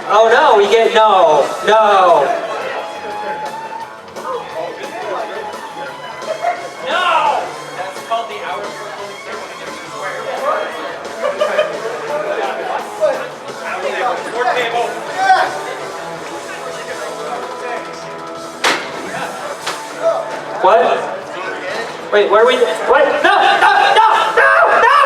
Oh no, we get no. No. No! That's called the hour circle square. More table. What? Wait, where are we? What? No! No! No! No! No!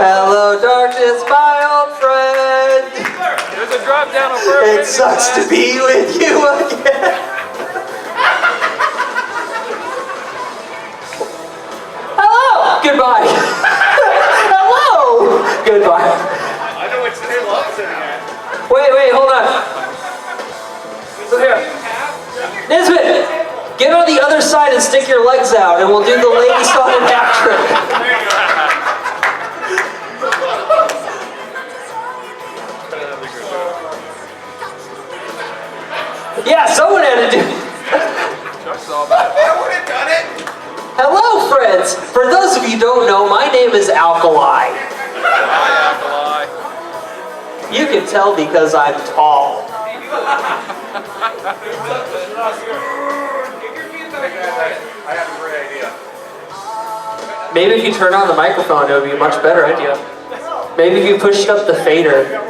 Hello, darkness, my old friend. There's a drop down on first. It sucks to be with you again. Hello. Goodbye. Hello. Goodbye. I know which table I'm sitting at. Wait, hold on. So here. Nisbet, get on the other side and stick your legs out, and we'll do the lady song and half trick. Yeah, someone had to do it. Chuck's all about it. I would have done it. Hello, friends. For those of you who don't know, my name is Alkali. Hi, Alkali. You can tell because I'm tall. I have a great idea. Maybe if you turn on the microphone, it would be a much better idea. Maybe if you pushed up the fader.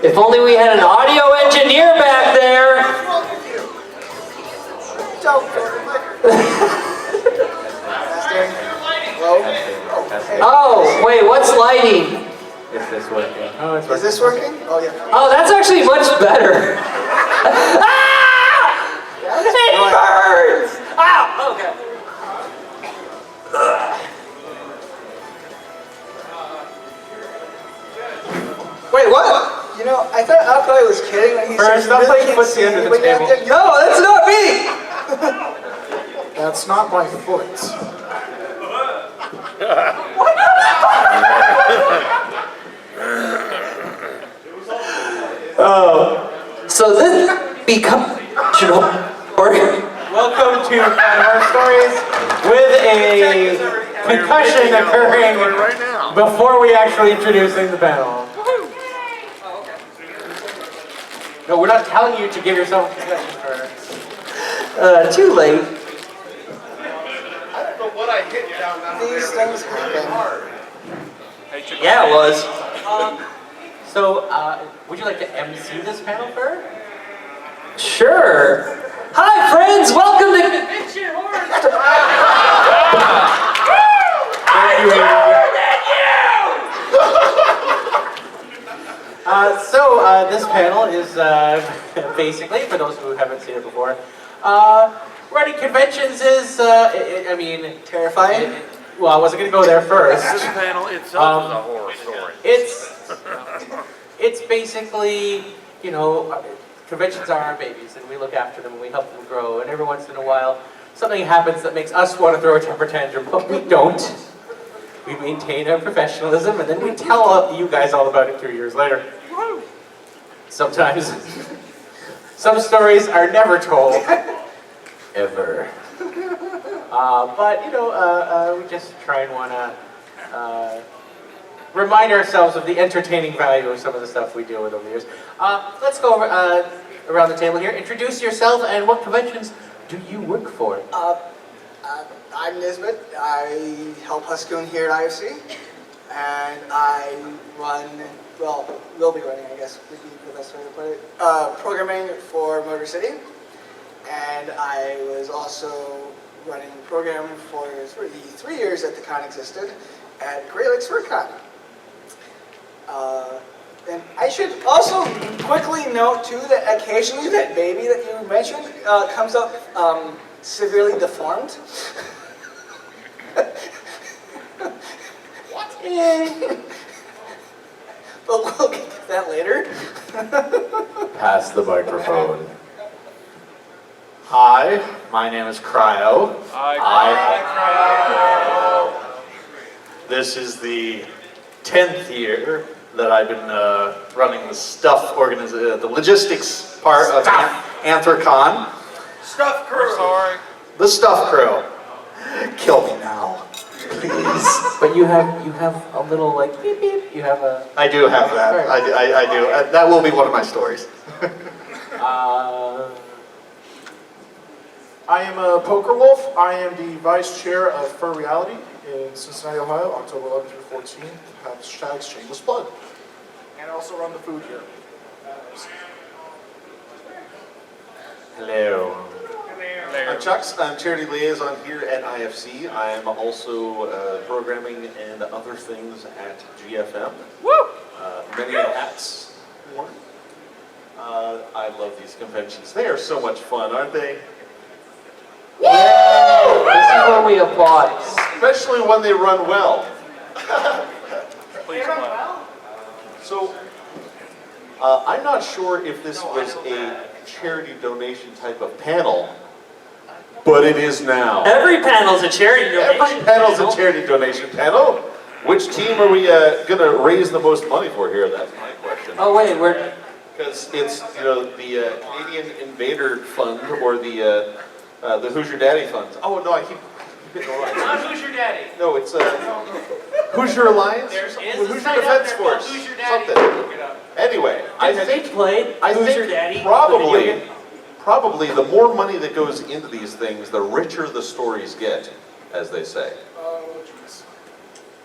If only we had an audio engineer back there. Oh, wait, what's lighting? Is this working? Oh, it's working. Is this working? Oh, yeah. Oh, that's actually much better. Ah! It burns! Ow! Okay. Wait, what? You know, I thought Alkali was kidding when he said Stop putting footsie under the table. No, that's not me! That's not my foot. So this becomes Welcome to our stories with a concussion occurring right now. before we actually introducing the panel. No, we're not telling you to give yourself a concussion first. too late. I don't know what I hit down that These things happen. Yeah, it was. So, would you like to MC this panel first? Sure. Hi, friends. Welcome to convention-goers. Thank you, this panel is basically, for those who haven't seen it before, running conventions is, I mean, Terrifying? well, I wasn't going to go there first. This panel itself is a horror story. It's basically, you know, conventions are our babies, and we look after them, and we help them grow, and every once in a while, something happens that makes us want to throw a temper tantrum, but we don't. We maintain our professionalism, and then we tell you guys all about it 2 years later. Sometimes, some stories are never told, ever. But, you know, we just try and want to remind ourselves of the entertaining value of some of the stuff we deal with over the years. Let's go around the table here. Introduce yourself and what conventions do you work for? I'm Nisbet. I help Huskoon here at IFC. And I run, well, will be running, I guess, would be the best way to put it, programming for Motor City. And I was also running the program for the 3 years that the con existed at Great Lakes FurCon. And I should also quickly note too that occasionally that baby that you mentioned comes up severely deformed. What? But we'll get to that later. Pass the microphone. Hi, my name is Cryo. This is the 10th year that I've been running the stuff the logistics part of Anthrocon. Stuff crew. Sorry. The stuff crew. Kill me now, please. But you have a little like beep beep. You have a. I do have that. I do. That will be one of my stories. I am a Poker Wolf. I am the vice chair of Fur Reality in Cincinnati, Ohio, October 11th through 14th. Hashtag shameless plug. And I also run the food here. Hello. I'm Chucks. I'm charity liaison here at IFC. I am also programming and other things at GFM. Woo! Many hats worn. I love these conventions. They are so much fun, aren't they? Woo! This is when we applaud. Especially when they run well. Please clap. So, I'm not sure if this was a charity donation type of panel, but it is now. Every panel's a charity donation. Every panel's a charity donation panel. Which team are we going to raise the most money for here? That's my question. Oh wait, we're. Because it's, you know, the Canadian Invader Fund or the Who's Your Daddy Fund. Oh no, I keep getting the line. Not Who's Your Daddy. No, it's Who's Your Alliance? There is a Who's Your site out Defense there called Force? Who's Your Daddy. Something. Look it up. Anyway, I think played Who's Your Daddy? Probably the more money that goes into these things, the richer the stories get, as they say. Oh, jeez.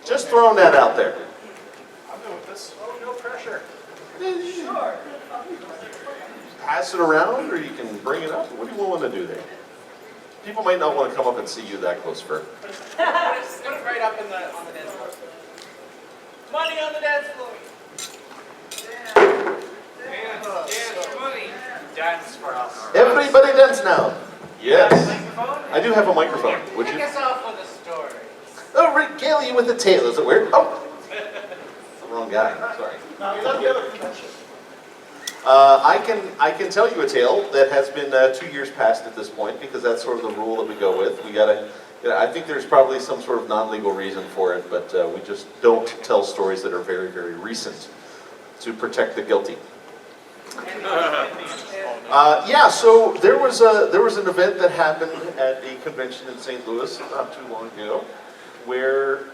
Just throwing that out there. I'm doing this. Oh, no pressure. Sure. Pass it around, or you can bring it up. What do you want to do there? People might not want to come up and see you that close for. Put it right up on the dance floor. Money on the dance floor. Dance money. Dance for us. Everybody dance now. Yes. Microphone? I do have a microphone. Would Kick you? us off with a story. Oh, regale you with the tale. Is it weird? Oh, it's the wrong guy. Sorry. No, you're not the other convention. I can tell you a tale that has been 2 years past at this point, because that's sort of the rule that we go with. We gotta. I think there's probably some sort of non-legal reason for it, but we just don't tell stories that are very, very recent to protect the guilty. Yeah, so there was an event that happened at a convention in St. Louis not too long ago, where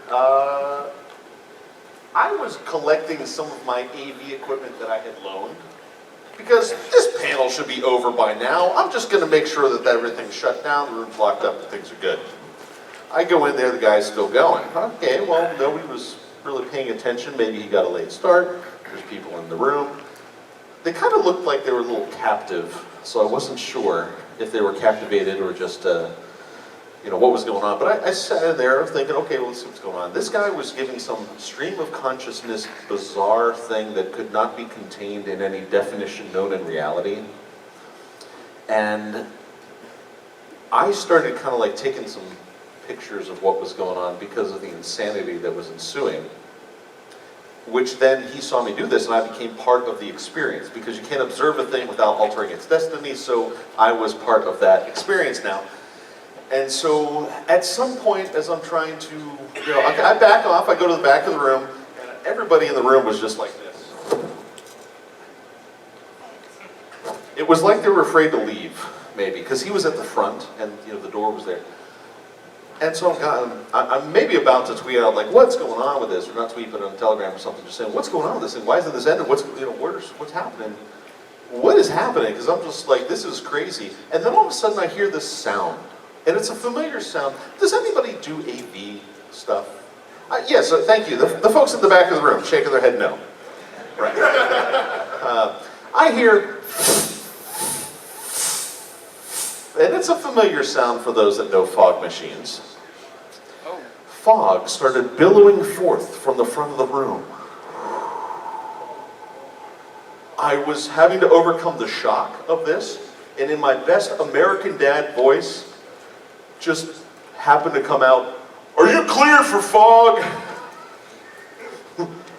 I was collecting some of my AV equipment that I had loaned, because this panel should be over by now. I'm just going to make sure that everything's shut down, the room's locked up, and things are good. I go in there, the guy's still going. Okay, well, nobody was really paying attention. Maybe he got a late start. There's people in the room. They kind of looked like they were a little captive, so I wasn't sure if they were captivated or just, what was going on. But I sat in there thinking, okay, well, let's see what's going on. This guy was giving some stream of consciousness, bizarre thing that could not be contained in any definition known in reality. And I started kind of like taking some pictures of what was going on because of the insanity that was ensuing. Which then he saw me do this, and I became part of the experience, because you can't observe a thing without altering its destiny, so I was part of that experience now. And so at some point, as I'm trying to, I back off, I go to the back of the room, and everybody in the room was just like this. It was like they were afraid to leave, maybe, because he was at the front, and the door was there. And so I'm maybe about to tweet out, like, what's going on with this? Or not tweet, but on Telegram or something, just saying, what's going on with this thing? Why isn't this ended? What's happening? What is happening? Because I'm just like, this is crazy. And then all of a sudden I hear this sound. And it's a familiar sound. Does anybody do AV stuff? Yes, thank you. The folks in the back of the room shaking their head no. Right. I hear, and it's a familiar sound for those that know fog machines. Fog started billowing forth from the front of the room. I was having to overcome the shock of this, and in my best American dad voice, just happened to come out, "Are you clear for fog?"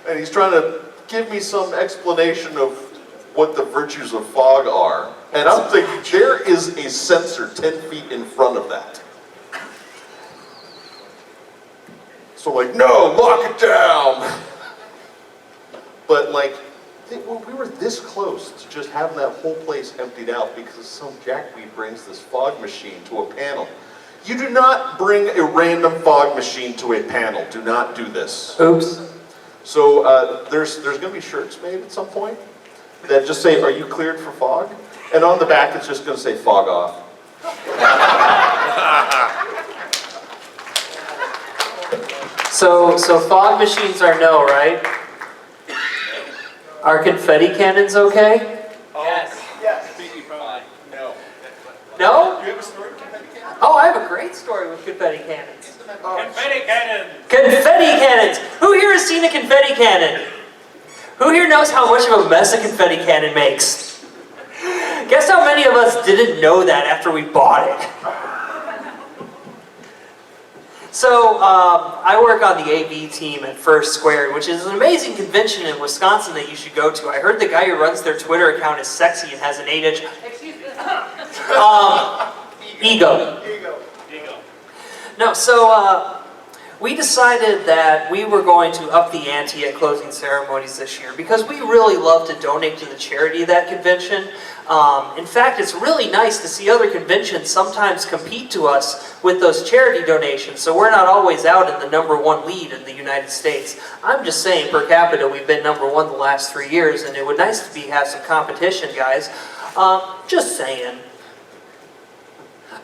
And he's trying to give me some explanation of what the virtues of fog are. And I'm thinking, there is a sensor 10 feet in front of that. So like, no, lock it down. But like, we were this close to just having that whole place emptied out because some jackweed brings this fog machine to a panel. You do not bring a random fog machine to a panel. Do not do this. Oops. So there's going to be shirts made at some point that just say, "Are you cleared for fog?" And on the back, it's just going to say, "Fog off." So fog machines are no, right? Are confetti cannons okay? Yes. No. No? You have a story, confetti cannon? Oh, I have a great story with confetti cannons. Confetti cannon. Confetti cannons! Who here has seen a confetti cannon? Who here knows how much of a mess a confetti cannon makes? Guess how many of us didn't know that after we bought it? So, I work on the AV team at First Squared, which is an amazing convention in Wisconsin that you should go to. I heard the guy who runs their Twitter account is sexy and has an 8-inch... Excuse me. Ego. No, so we decided that we were going to up the ante at closing ceremonies this year because we really love to donate to the charity of that convention. In fact, it's really nice to see other conventions sometimes compete to us with those charity donations, so we're not always out in the #1 lead in the United States. I'm just saying, per capita, we've been #1 the last 3 years, and it would nice to have some competition, guys. Just saying.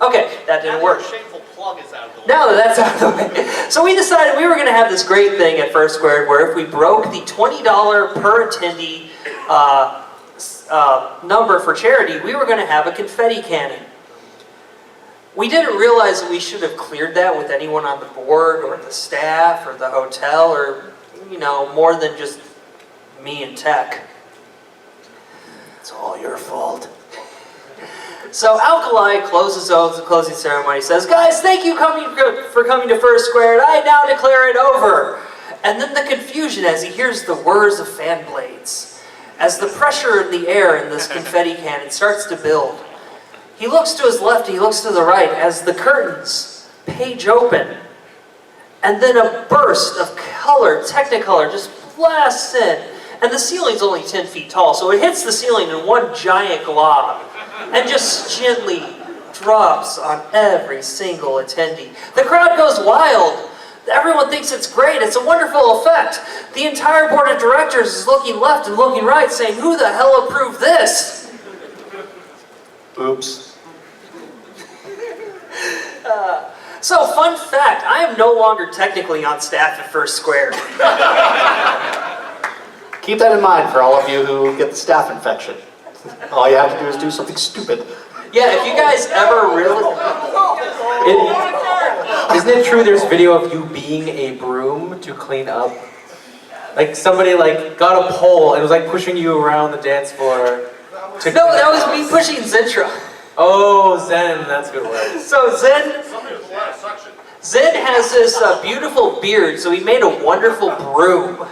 Okay, that didn't work. Shameful plug is out of the way. Now that that's out of the way. So we decided we were going to have this great thing at First Squared where if we broke the $20 per attendee number for charity, we were going to have a confetti cannon. We didn't realize that we should have cleared that with anyone on the board or the staff or the hotel or, you know, more than just me and tech. It's all your fault. So Alkali closes the closing ceremony, says, "Guys, thank you for coming to First Squared. I now declare it over." And then the confusion as he hears the whirs of fan blades, as the pressure in the air in this confetti cannon starts to build. He looks to his left, he looks to the right, as the curtains page open. And then a burst of color, Technicolor, just blasts in. And the ceiling's only 10 feet tall, so it hits the ceiling in one giant glob and just gently drops on every single attendee. The crowd goes wild. Everyone thinks it's great. It's a wonderful effect. The entire board of directors is looking left and looking right, saying, "Who the hell approved this?" Oops. So, fun fact, I am no longer technically on staff at First Square. Keep that in mind for all of you who get the staph infection. All you have to do is do something stupid. Yeah, if you guys ever really... Isn't it true there's video of you being a broom to clean up? Like somebody got a pole and was pushing you around the dance floor. No, that was me pushing Zentra. Oh, Zen, that's a good word. So Zen has this beautiful beard, so he made a wonderful broom.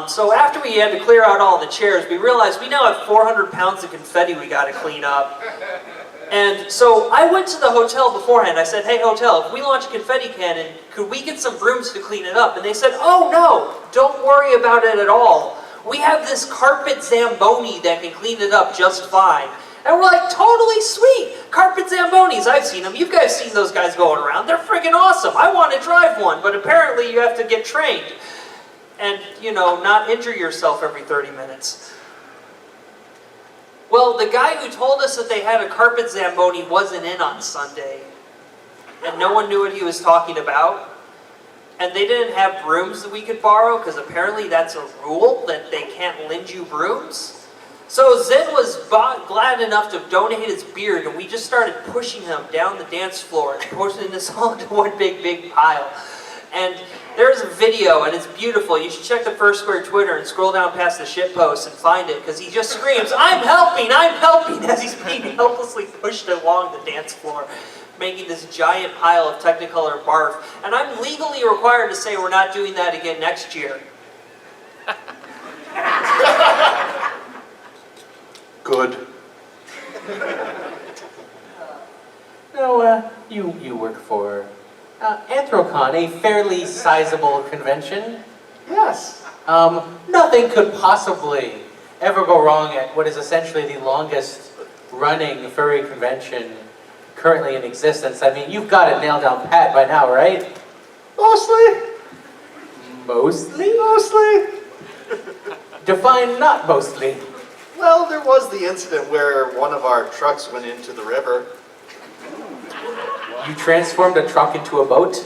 So after we had to clear out all the chairs, we realized we now have 400 pounds of confetti we got to clean up. And so I went to the hotel beforehand. I said, "Hey hotel, if we launch a confetti cannon, could we get some brooms to clean it up?" And they said, "Oh no, don't worry about it at all. We have this carpet Zamboni that can clean it up just fine." And we're like, "Totally sweet! Carpet Zambonis, I've seen them. You guys seen those guys going around. They're freaking awesome. I want to drive one, but apparently you have to get trained. And, you know, not injure yourself every 30 minutes. Well, the guy who told us that they had a carpet Zamboni wasn't in on Sunday. And no one knew what he was talking about. And they didn't have brooms that we could borrow, because apparently that's a rule, that they can't lend you brooms. So Zen was glad enough to donate his beard, and we just started pushing him down the dance floor and pushing this all into one big pile. And there's a video, and it's beautiful. You should check the First Square Twitter and scroll down past the shit post and find it, because he just screams, I'm helping," as he's being helplessly pushed along the dance floor, making this giant pile of Technicolor barf. And I'm legally required to say we're not doing that again next year. Good. Now, you work for Anthrocon, a fairly sizable convention. Yes. Nothing could possibly ever go wrong at what is essentially the longest running furry convention currently in existence. I mean, you've got it nailed down pat by now, right? Mostly. Mostly? Mostly. Define not mostly. Well, there was the incident where one of our trucks went into the river. You transformed a truck into a boat?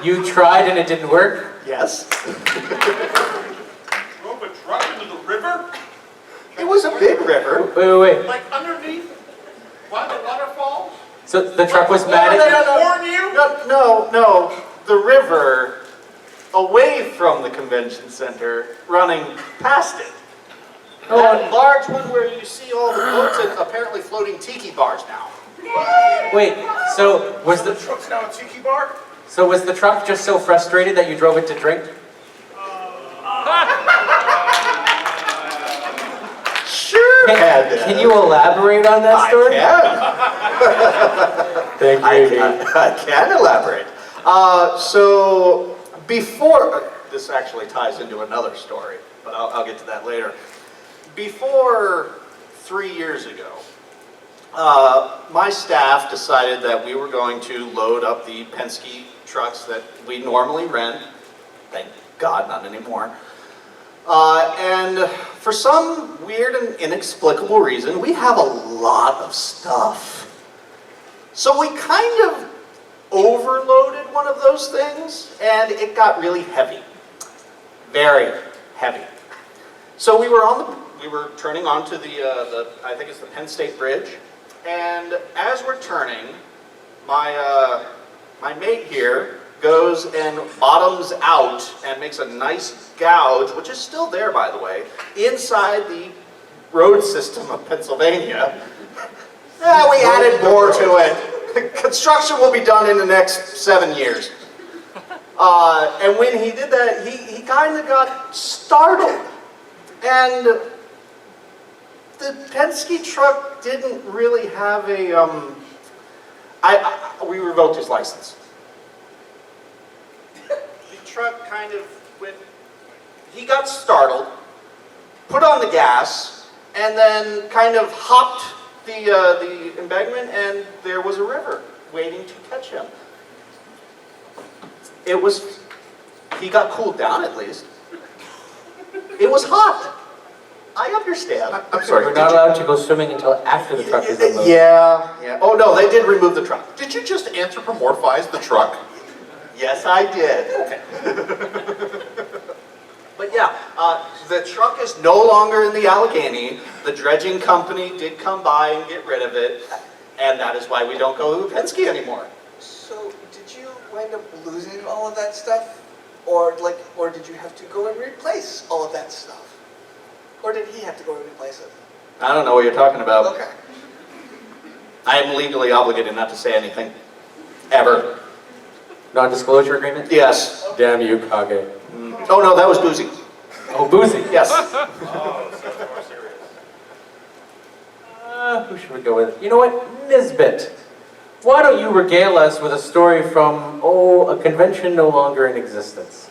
You tried and it didn't work? Yes. Drove a truck into the river? It was a big river. Wait. Like underneath? By the waterfall? So the truck was mad No, at no, no, Warn you? No. The river away from the convention center, running past it. That large one where you see all the boats and apparently floating tiki bars now. Wait, so was The the truck's now a tiki bar? truck just so frustrated that you drove it to drink? Sure. Can you elaborate on that story? Thank you. I can elaborate. So before, this actually ties into another story, but I'll get to that later. Before 3 years ago, my staff decided that we were going to load up the Penske trucks that we normally rent. Thank God, not anymore. And for some weird and inexplicable reason, we have a lot of stuff. So we kind of overloaded one of those things, and it got really heavy. Very heavy. So we were turning onto the I think it's the Penn State Bridge, and as we're turning, my mate here goes and bottoms out and makes a nice gouge, which is still there, by the way, inside the road system of Pennsylvania. Yeah, we added more to it. Construction will be done in the next 7 years. And when he did that, he kind of got startled. And the Penske truck didn't really have a, we revoked his license. The truck kind of went, he got startled, put on the gas, and then kind of hopped the embankment, and there was a river waiting to catch him. He got cooled down at least. It was hot. I understand. I'm sorry. We're not allowed to go swimming until after the truck is unloaded. Yeah. Oh no, they did remove the truck. Did you just anthropomorphize the truck? Yes, I did. Okay. But yeah, the truck is no longer in the Allegheny. The dredging company did come by and get rid of it, and that is why we don't go to Penske anymore. So, did you wind up losing all of that stuff? Or did you have to go and replace all of that stuff? Or did he have to go and replace it? I don't know what you're talking about. Okay. I am legally obligated not to say anything. Ever. Non-disclosure agreement? Yes. Damn you, Kage. Oh no, that was boozy. Oh, boozy. Yes. Oh, so it's more serious. Who should we go with? You know what? Nisbet. Why don't you regale us with a story from, a convention no longer in existence?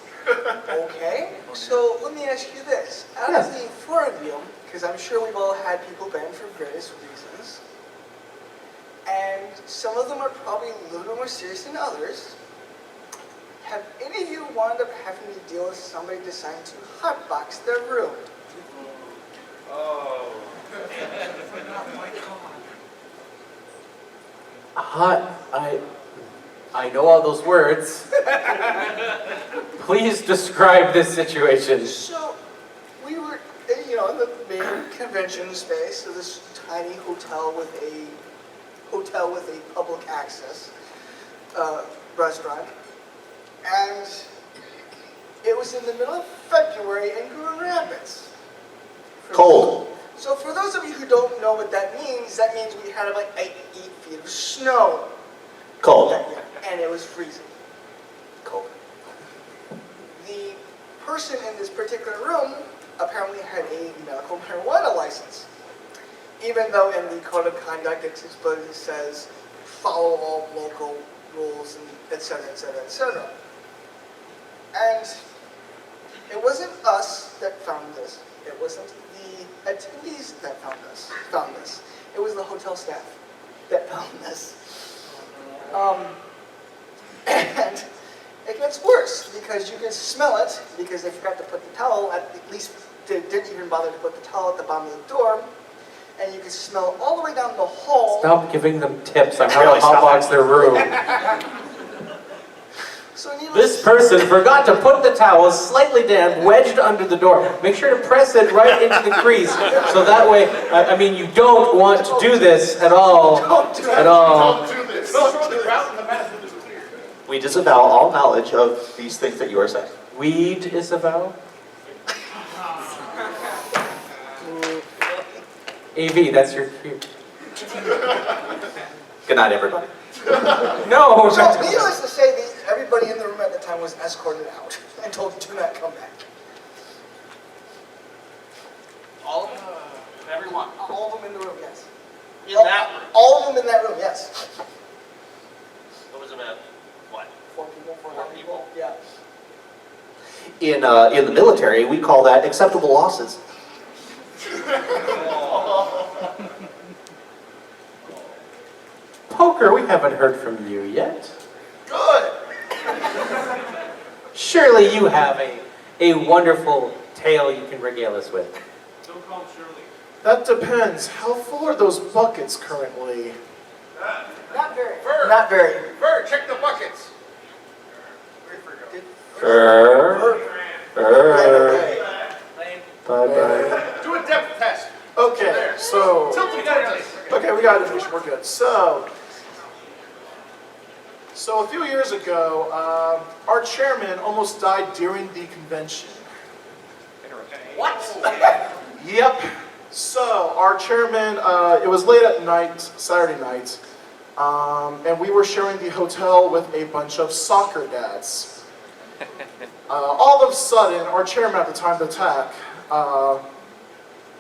Okay, so let me ask you this. Out of the four of you, because I'm sure we've all had people banned for various reasons, and some of them are probably a little bit more serious than others, have any of you wound up having to deal with somebody deciding to hotbox their room? Oh. I know all those words. Please describe this situation. So, we were, in the main convention space of this tiny hotel with a public access restaurant, and it was in the middle of February in Grand Rapids. Cold. So for those of you who don't know what that means we had about 8 feet of snow Cold. that year, and it was freezing. Cold. The person in this particular room apparently had a medical marijuana license, even though in the code of conduct it explicitly says follow all local rules and etc., etc., etc. And it wasn't us that found this. It wasn't the attendees that found this. It was the hotel staff that found this. And it gets worse because you can smell it because they forgot to put the towel, at least they didn't even bother to put the towel at the bottom of the door. And you can smell all the way down the hall. Stop giving them tips on how to hotbox their room. So This person forgot to put the towel slightly damp, wedged under the door. Make sure to press it right into the crease. So that way, I mean, you don't want to do this at all. At all. Don't do this. We disavow all knowledge of these things that you are saying. We disavow. AV, that's your cue. Good night, everybody. No! So needless to say, everybody in the room at the time was escorted out and told to do not come back. All of them? Everyone? All of them in the room, yes. In that room? All of them in that room, yes. It was about, what? 4 people, 4 people. Yeah. In the military, we call that acceptable losses. Poker, we haven't heard from you yet. Good. Surely you have a wonderful tale you can regale us with. Don't call him Shirley. That depends. How full are those buckets currently? Not very. Ver. Not very. Ver, check the buckets. Bye-bye. Do a depth test. Okay, so... Tilt it down. Okay, we got it. We're good. So a few years ago, our chairman almost died during the convention. What? Yep. So our chairman, it was late at night, Saturday night, and we were sharing the hotel with a bunch of soccer dads. All of a sudden, our chairman at the time of the attack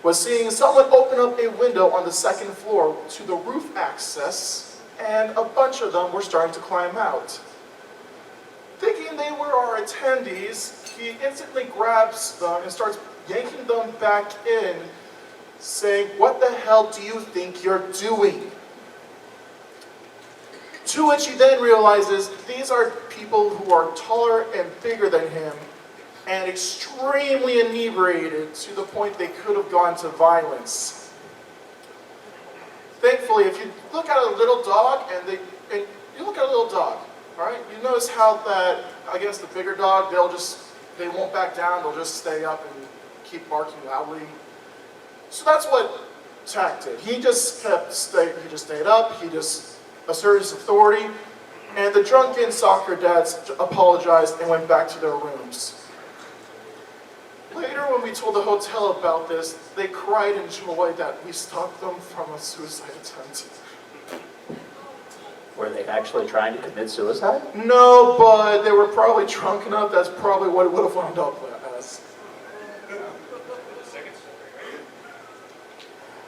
was seeing someone open up a window on the second floor to the roof access, and a bunch of them were starting to climb out. Thinking they were our attendees, he instantly grabs them and starts yanking them back in, saying, "What the hell do you think you're doing?" To which he then realizes these are people who are taller and bigger than him and extremely inebriated to the point they could have gone to violence. Thankfully, if you look at a little dog and you look at a little dog, all right, you notice how that against the bigger dog, they won't back down, they'll just stay up and keep barking loudly. So that's what Tack did. He just stayed up, he just asserted his authority, and the drunken soccer dads apologized and went back to their rooms. Later, when we told the hotel about this, they cried in joy that we stopped them from a suicide attempt. Were they actually trying to commit suicide? No, but they were probably drunk enough. That's probably what it would have wound up as.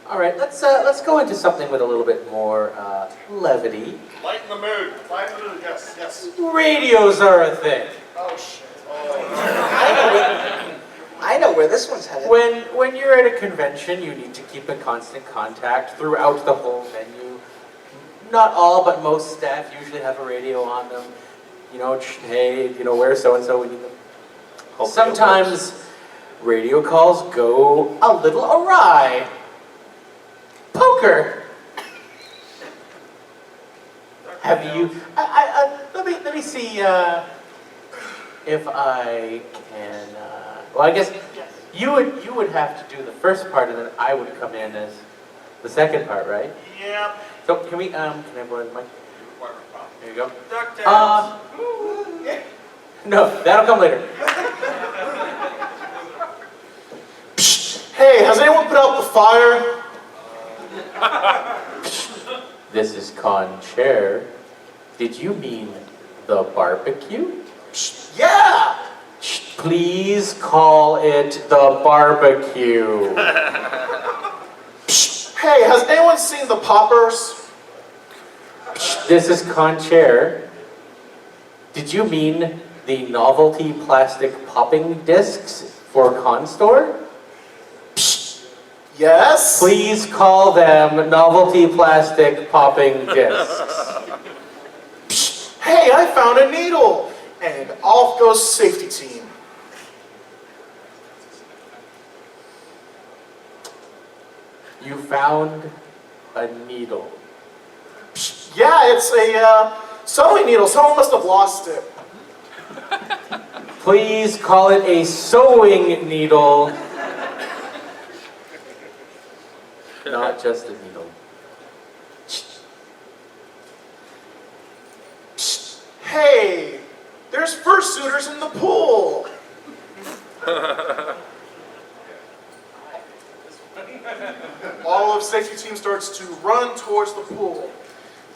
All right, let's go into something with a little bit more levity. Lighten the mood. Lighten the mood. Yes, yes. Radios are a thing. Oh shit. I know where this one's headed. When you're at a convention, you need to keep in constant contact throughout the whole venue. Not all, but most staff usually have a radio on them. You know, hey, where's so-and-so? We need them. Hopefully Sometimes radio calls go a little awry. Poker. Have you? Let me see if I can. Well, I guess you would have to do the first part, and then I would come in as the second part, right? Yeah. So can we? Can I borrow the mic? There you go. DuckTales. No, that'll come later. Hey, has anyone put out the fire? This is Con Chair. Did you mean the barbecue? Yeah! Please call it the barbecue. Hey, has anyone seen the poppers? This is Con Chair. Did you mean the novelty plastic popping discs for Con Store? Yes? Please call them novelty plastic popping discs. Hey, I found a needle! And off goes safety team. You found a needle. Yeah, it's a sewing needle. Someone must have lost it. Please call it a sewing needle. Not just a needle. Hey, there's fursuiters in the pool. All of safety team starts to run towards the pool.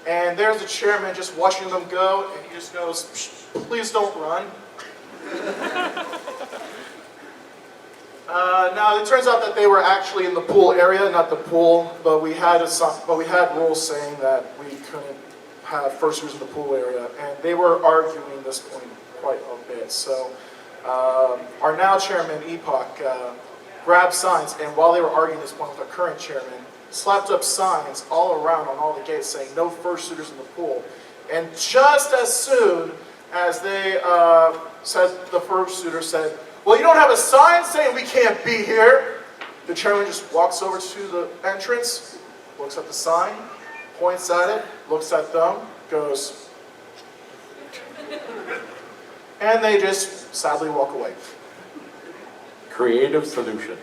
And there's the chairman just watching them go, and he just goes, please don't run. Now it turns out that they were actually in the pool area, not the pool, but we had rules saying that we couldn't have fursuiters in the pool area, and they were arguing this point quite a bit. So our now chairman, Epoch, grabbed signs, and while they were arguing this point with our current chairman, slapped up signs all around on all the gates saying no fursuiters in the pool. And just as soon as they said, the fursuiter said, well, you don't have a sign saying we can't be here. The chairman just walks over to the entrance, looks at the sign, points at it, looks at them, goes, and they just sadly walk away. Creative solutions.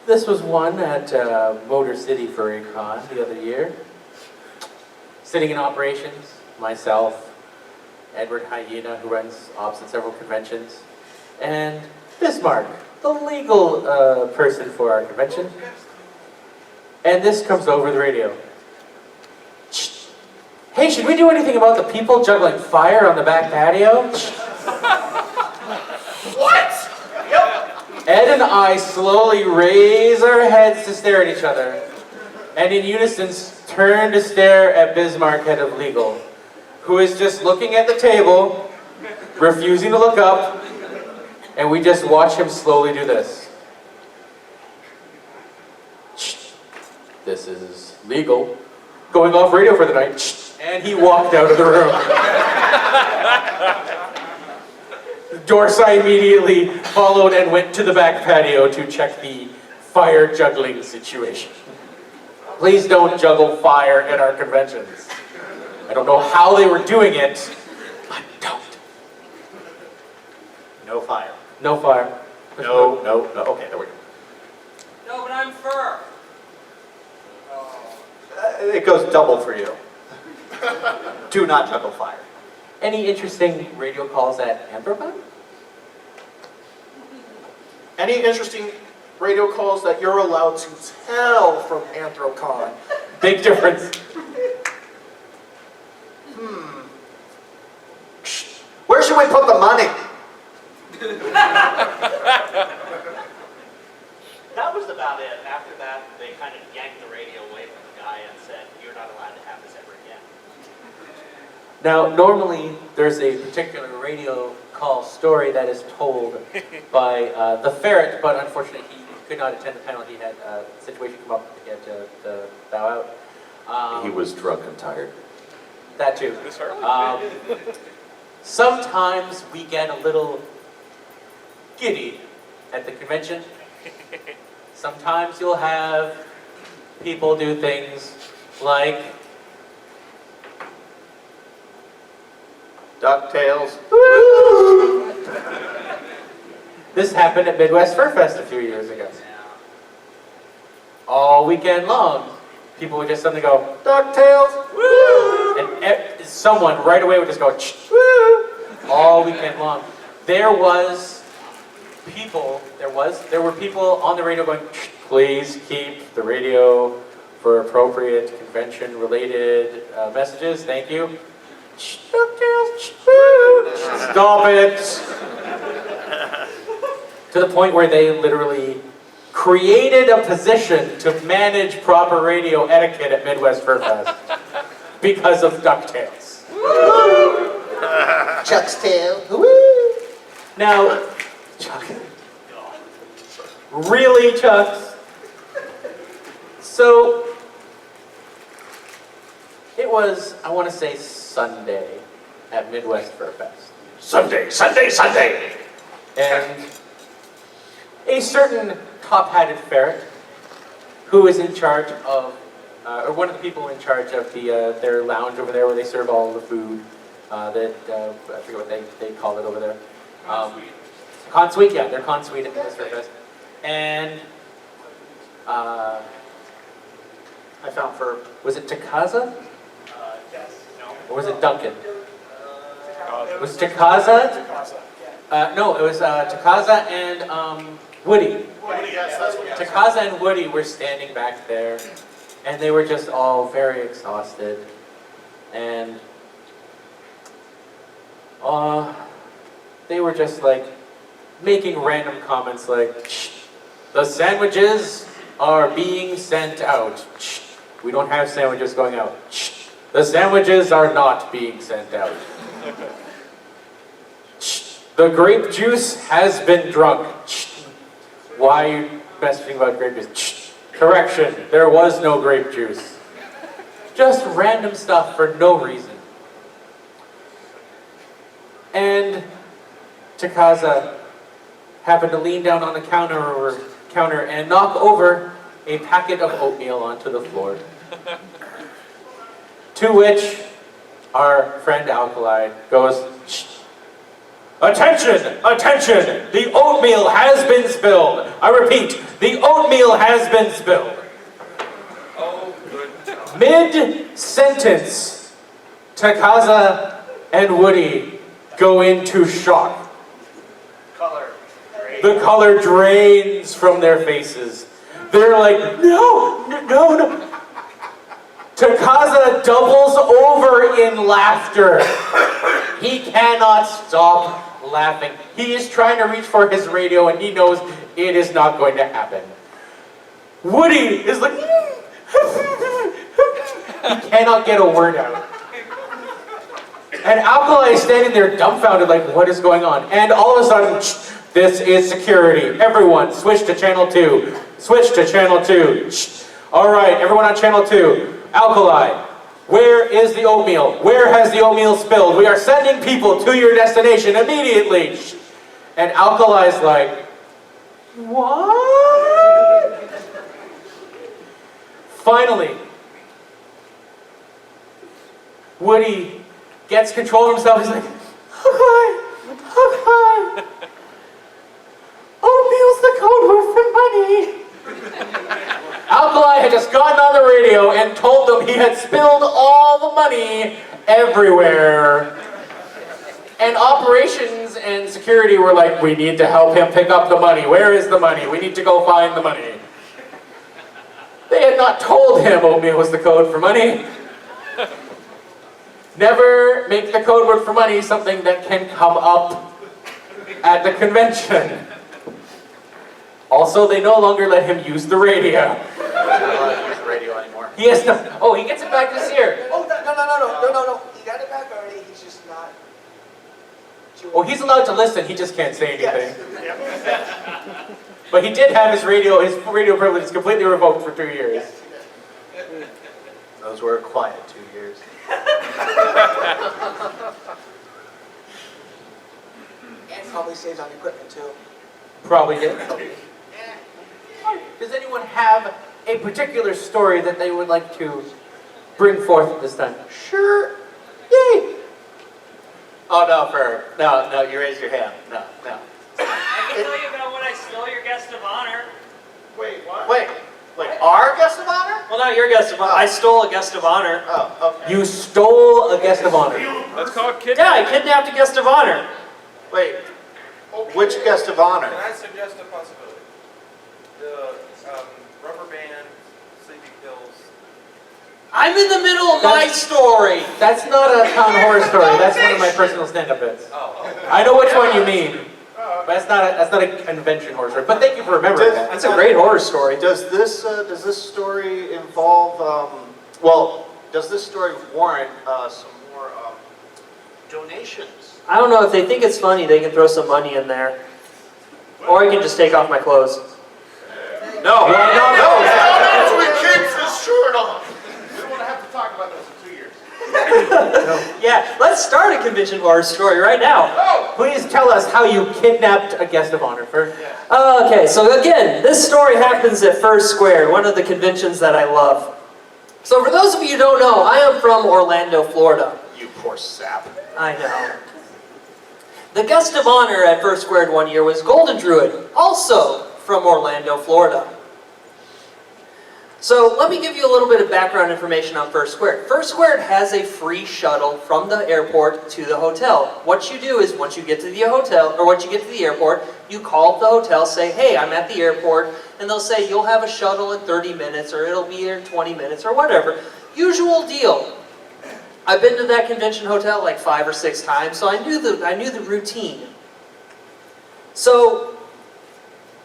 This was one at Motor City Furry Con the other year. Sitting in operations, myself, Edward Hyena, who runs ops at several conventions, and Bismarck, the legal person for our convention. And this comes over the radio. Hey, should we do anything about the people juggling fire on the back patio? What? Ed and I slowly raise our heads to stare at each other, and in unison turn to stare at Bismarck, head of legal, who is just looking at the table, refusing to look up, and we just watch him slowly do this. This is legal. Going off radio for the night. And he walked out of the room. Dorsai immediately followed and went to the back patio to check the fire juggling situation. Please don't juggle fire at our conventions. I don't know how they were doing it, but don't. No fire. No fire. No. Okay, there we go. No, but I'm fur. It goes double for you. Do not juggle fire. Any interesting radio calls at Anthropon? Any interesting radio calls that you're allowed to tell from Anthrocon? Big difference. Where should we put the money? That was about it. After that, they kind of yanked the radio away from the guy and said, you're not allowed to have this ever again. Now, normally, there's a particular radio call story that is told by the ferret, but unfortunately, he could not attend the panel. He had a situation come up that he had to bow out. He was drunk and tired. That too. This early? Sometimes we get a little giddy at the convention. Sometimes you'll have people do things like DuckTales. this happened at Midwest Fur Fest a few years ago. All weekend long, people would just suddenly go, DuckTales, woo! And someone right away would just go, woo! All weekend long. There were people on the radio going, please keep the radio for appropriate convention-related messages. Thank you. Stop it. To the point where they literally created a position to manage proper radio etiquette at Midwest Fur Fest because of DuckTales. Chuck's tail. Now, Really, Chucks? So, it was, I want to say, Sunday at Midwest Fur Fest. Sunday, Sunday, Sunday! And a certain top-hatted ferret who is in charge of, or one of the people in charge of their lounge over there where they serve all the food I forget what they call it over there. Consuite, yeah, they're consuite at Midwest Fur Fest. And I found for, was it Takaza? Yes. No. Or was it Duncan? Was it Takaza? No, it was Takaza and Woody. Yes, that's what Takaza and Woody were standing back there, and they were just all very exhausted. And they were just like making random comments like, "Shh, the sandwiches are being sent out. Shh, we don't have sandwiches going out. Shh, the sandwiches are not being sent out. Shh, the grape juice has been drunk. Shh, why are you messaging about grape juice? Shh, correction, there was no grape juice." Just random stuff for no reason. And Takaza happened to lean down on the counter and knock over a packet of oatmeal onto the floor. To which our friend Alkali goes, "Shh. Attention, attention, the oatmeal has been spilled. I repeat, the oatmeal has been spilled." Oh, good. Mid-sentence, Takaza and Woody go into shock. The color drains from their faces. They're like, no. Takaza doubles over in laughter. He cannot stop laughing. He is trying to reach for his radio and he knows it is not going to happen. Woody is like, he cannot get a word out. And Alkali is standing there dumbfounded like, what is going on? And all of a sudden, shh, this is security. Everyone, switch to channel 2. Switch to channel 2. Shh. All right, everyone on channel 2. Alkali, where is the oatmeal? Where has the oatmeal spilled? We are sending people to your destination immediately. Shh. And Alkali's like, what? Finally, Woody gets control of himself. He's like, okay. Oatmeal's the code word for money. Alkali had just gotten on the radio and told them he had spilled all the money everywhere. And operations and security were like, we need to help him pick up the money. Where is the money? We need to go find the money. They had not told him oatmeal was the code for money. Never make the code word for money something that can come up at the convention. Also, they no longer let him use the radio. He's not allowed to use the radio anymore. He has no. Oh, he gets it back this year. Oh, no. He got it back already. He's just not. Oh, he's allowed to listen. He just can't say anything. Yes. But he did have his radio privilege is completely revoked for 2 years. Those were a quiet 2 years. And probably saves on equipment too. Probably did. Does anyone have a particular story that they would like to bring forth at this time? Sure. Yay! Oh, no, you raise your hand. No. I can tell you about when I stole your guest of honor. Wait, what? Wait, our guest of honor? Well, not your guest of honor. I stole a guest of honor. Oh, okay. You stole a guest of honor. That's called Yeah, kidnapping. I kidnapped a guest of honor. Wait, which guest of honor? Can I suggest a possibility? The rubber band, sleeping pills. I'm in the middle of my story. That's not a town horror story. That's one of my personal stand-up bits. I know which one you mean. But that's not a convention horror story. But thank you for remembering that. That's a great horror story. Does this story involve? Does this story warrant some more donations? I don't know, if they think it's funny, they can throw some money in there. Or I can just take off my clothes. No. No. That's when he keeps his shirt on. We don't want to have to talk about this in 2 years. Yeah, let's start a convention horror story right now. Please tell us how you kidnapped a guest of honor first. Okay, so again, this story happens at First Squared, one of the conventions that I love. So for those of you who don't know, I am from Orlando, Florida. You poor sap. I know. The guest of honor at First Squared one year was Golden Druid, also from Orlando, Florida. So let me give you a little bit of background information on First Squared. First Squared has a free shuttle from the airport to the hotel. What you do is once you get to the hotel, or once you get to the airport, you call the hotel, say, hey, I'm at the airport, and they'll say, you'll have a shuttle in 30 minutes, or it'll be here in 20 minutes, or whatever. Usual deal. I've been to that convention hotel like 5 or 6 times, so I knew the routine. So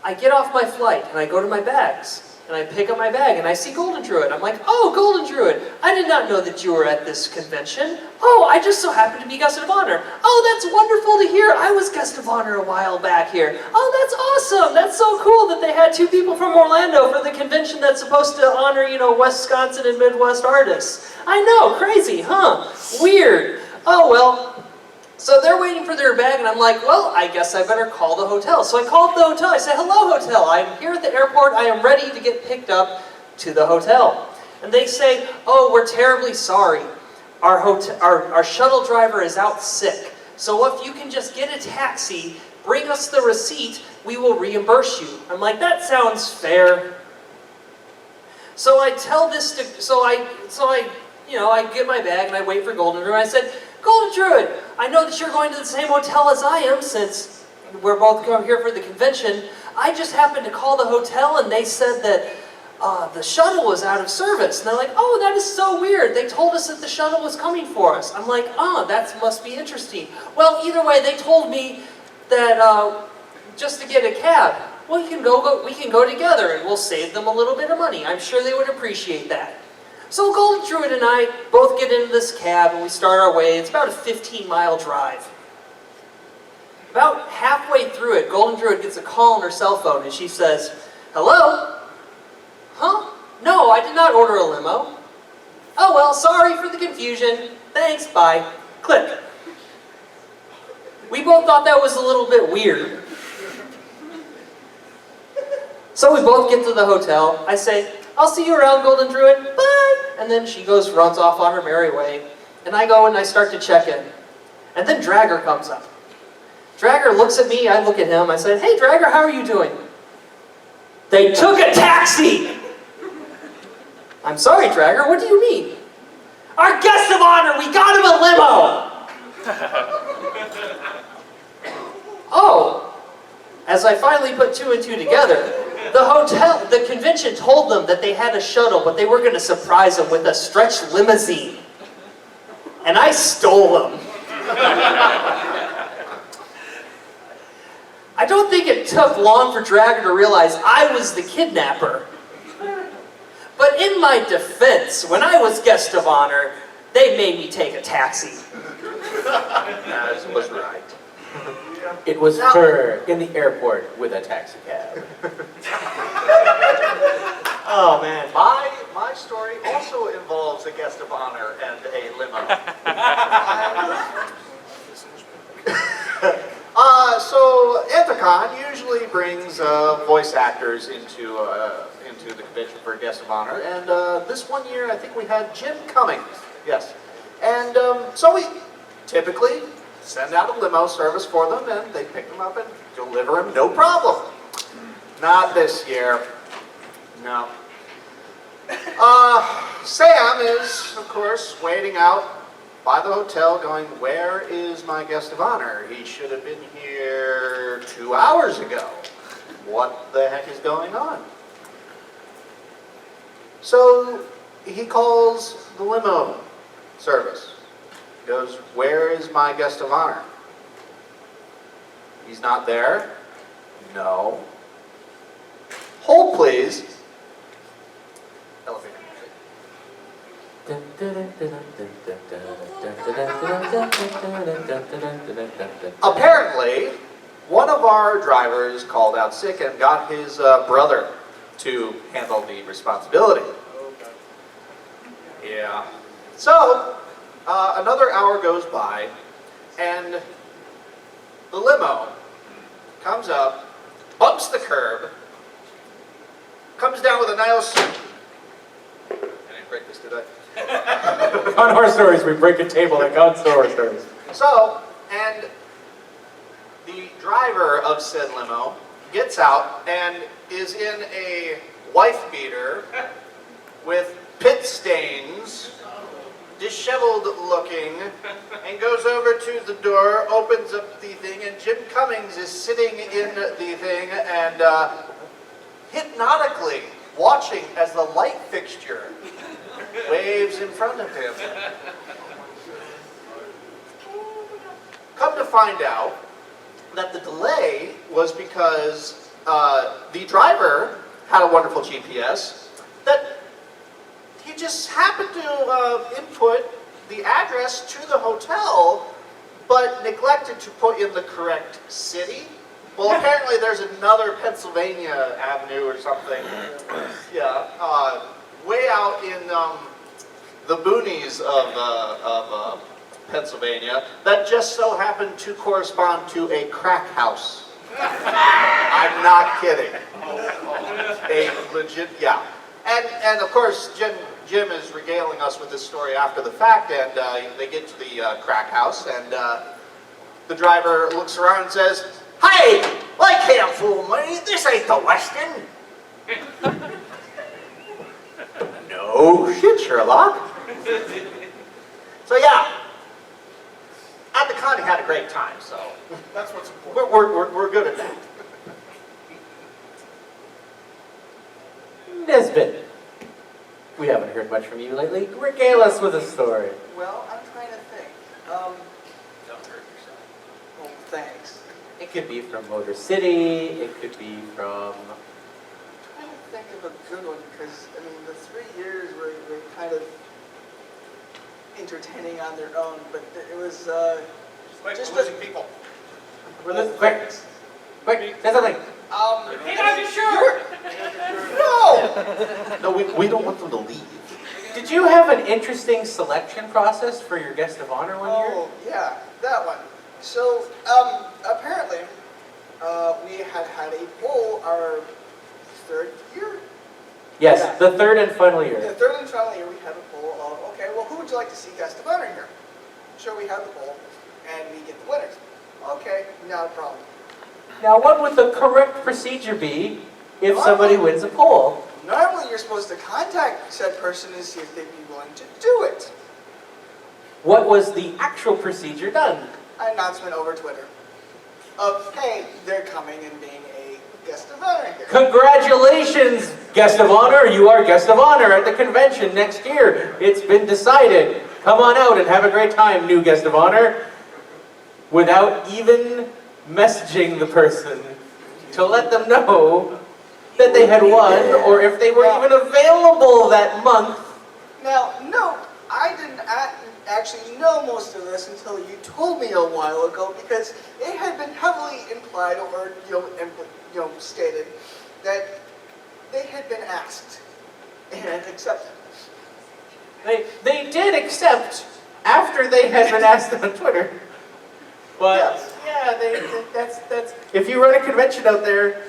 I get off my flight, and I go to my bags. And I pick up my bag and I see Golden Druid. I'm like, oh, Golden Druid, I did not know that you were at this convention. Oh, I just so happened to be guest of honor. Oh, that's wonderful to hear. I was guest of honor a while back here. Oh, that's awesome. That's so cool that they had 2 people from Orlando for the convention that's supposed to honor, you know, Wisconsin and Midwest artists. I know, crazy, huh? Weird. Oh, well. So they're waiting for their bag, and I'm like, well, I guess I better call the hotel. So I call up the hotel. I say, hello, hotel. I'm here at the airport. I am ready to get picked up to the hotel. And they say, oh, we're terribly sorry. Our shuttle driver is out sick. So if you can just get a taxi, bring us the receipt, we will reimburse you. I'm like, that sounds fair. So I tell this to, I get my bag and I wait for Golden Druid. I said, Golden Druid, I know that you're going to the same hotel as I am since we're both here for the convention. I just happened to call the hotel and they said that the shuttle was out of service. And they're like, oh, that is so weird. They told us that the shuttle was coming for us. I'm like, oh, that must be interesting. Well, either way, they told me that just to get a cab, well, we can go together and we'll save them a little bit of money. I'm sure they would appreciate that. So Golden Druid and I both get into this cab and we start our way. It's about a 15-mile drive. About halfway through it, Golden Druid gets a call on her cell phone and she says, hello? Huh? No, I did not order a limo. Oh well, sorry for the confusion. Thanks, bye. Click. We both thought that was a little bit weird. So we both get to the hotel. I say, I'll see you around, Golden Druid. Bye! And then she runs off on her merry way. And I go and I start to check in. And then Dragger comes up. Dragger looks at me, I look at him. I said, hey Dragger, how are you doing? They took a taxi! I'm sorry, Dragger, what do you mean? Our guest of honor, we got him a limo! Oh, as I finally put 2 and 2 together, the convention told them that they had a shuttle, but they were going to surprise them with a stretch limousine. And I stole them. I don't think it took long for Dragger to realize I was the kidnapper. But in my defense, when I was guest of honor, they made me take a taxi. That was right. It was her in the airport with a taxi cab. Oh man, my story also involves a guest of honor and a limo. So Anthocon usually brings voice actors into the convention for a guest of honor, and this one year I think we had Jim Cummings. Yes, and so we typically send out a limo service for them, and they pick them up and deliver them, no problem. Not this year. No. Sam is, of course, waiting out by the hotel going, where is my guest of honor? He should have been here 2 hours ago. What the heck is going on? So he calls the limo service. He goes, where is my guest of honor? He's not there? No. Hold, please. Elevator music. Apparently, one of our drivers called out sick and got his brother to handle the responsibility. Yeah. So, another hour goes by, and the limo comes up, bumps the curb, comes down with a nice... I didn't break this, did I? On horror stories, we break a table like on horror stories. So, and the driver of said limo gets out and is in a wife beater with pit stains, disheveled looking, and goes over to the door, opens up the thing, and Jim Cummings is sitting in the thing and hypnotically watching as the light fixture waves in front of him. Come to find out that the delay was because the driver had a wonderful GPS that he just happened to input the address to the hotel, but neglected to put in the correct city. Well, apparently there's another Pennsylvania avenue or something. Yeah, way out in the boonies of Pennsylvania that just so happened to correspond to a crack house. I'm not kidding. A legit, yeah. And of course, Jim is regaling us with this story after the fact, and they get to the crack house, and the driver looks around and says, "Hey, I can't fool me. This ain't the Westin." No shit, Sherlock. So yeah, at the con, he had a great time. So That's what's important. we're good at that. Nisbet, we haven't heard much from you lately. Regale us with a story. Well, I'm trying to think. Don't hurt yourself. Oh, thanks. It could be from Motor City, it could be from... I'm trying to think of a good one because, I mean, the 3 years were kind of entertaining on their own, but it was just losing people. Quick, say something. Hey, I'm sure. No, we don't want them to leave. Did you have an interesting selection process for your guest of honor one year? Oh, yeah, that one. So, apparently, we had a poll our third year. Yes, Yeah. the third and final The year. third and final year, we had a poll of, okay, well, who would you like to see guest of honor here? So we had the poll, and we get the winners. Okay, not a problem. Now, what would the correct procedure be if somebody wins a poll? Normally, you're supposed to contact said person and see if they'd be willing to do it. What was the actual procedure done? An announcement over Twitter of, hey, they're coming and being a guest of honor here. Congratulations, guest of honor. You are guest of honor at the convention next year. It's been decided. Come on out and have a great time, new guest of honor. Without even messaging the person to let them know that they had won or if they were even available that month. Now, no, I didn't actually know most of this until you told me a while ago because it had been heavily implied or stated that they had been asked and accepted. They did accept after they had been asked on Twitter. But yeah, that's if you run a convention out there,